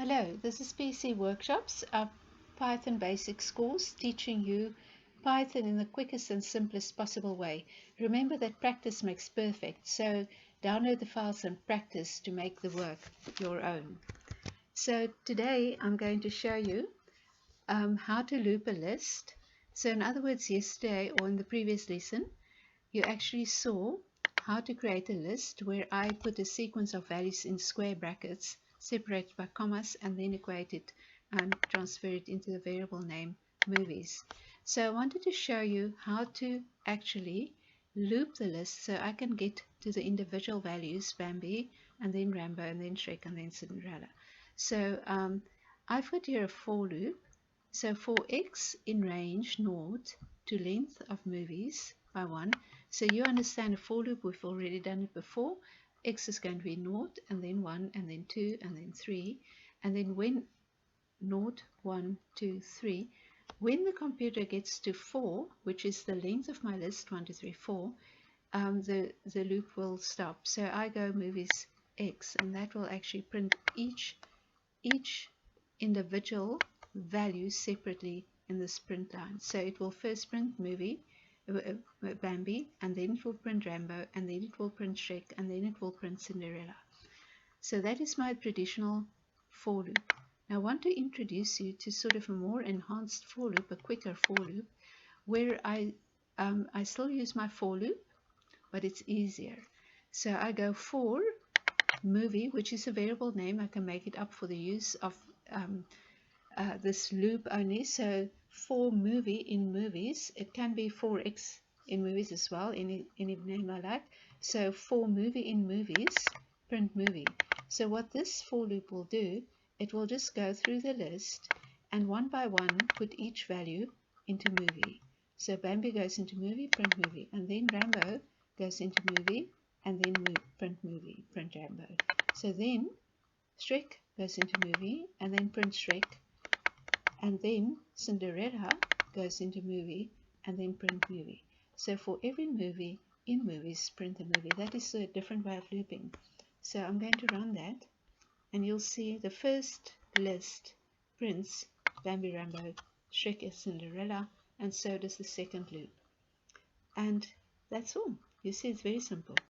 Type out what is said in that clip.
Hello, this is PC Workshops, our Python Basics course teaching you Python in the quickest and simplest possible way. Remember that practice makes perfect, so download the files and practice to make the work your own. So today I'm going to show you how to loop a list. So in other words, yesterday or in the previous lesson, you actually saw how to create a list where I put a sequence of values in square brackets separated by commas and then equate it and transfer it into the variable name movies. So I wanted to show you how to actually loop the list so I can get to the individual values, Bambi and then Rambo and then Shrek and then Cinderella. So I've got here a for loop. So for x in range 0 to length of movies by 1, so you understand a for loop, we've already done it before. X is going to be 0 and then 1 and then 2 and then 3. And then when 0, 1, 2, 3, when the computer gets to 4, which is the length of my list, 1, 2, 3, 4, the loop will stop. So I go movies X, and that will actually print each individual value separately in this print line. So it will first print movie Bambi, and then it will print Rambo, and then it will print Shrek, and then it will print Cinderella. So that is my traditional for loop. Now I want to introduce you to sort of a more enhanced for loop, a quicker for loop, where I still use my for loop, but it's easier. So I go for movie, which is a variable name. I can make it up for the use of this loop only. So for movie in movies, it can be for x in movies as well, any name I like. So for movie in movies, print movie. So what this for loop will do, it will just go through the list and one by one put each value into movie. So Bambi goes into movie, print movie, and then Rambo goes into movie, and then print movie, print Rambo. So then Shrek goes into movie, and then print Shrek, and then Cinderella goes into movie and then print movie. So for every movie in movies, print a movie. That is a different way of looping. So I'm going to run that, and you'll see the first list prints Bambi, Rambo, Shrek is Cinderella, and so does the second loop. And that's all. You see, it's very simple.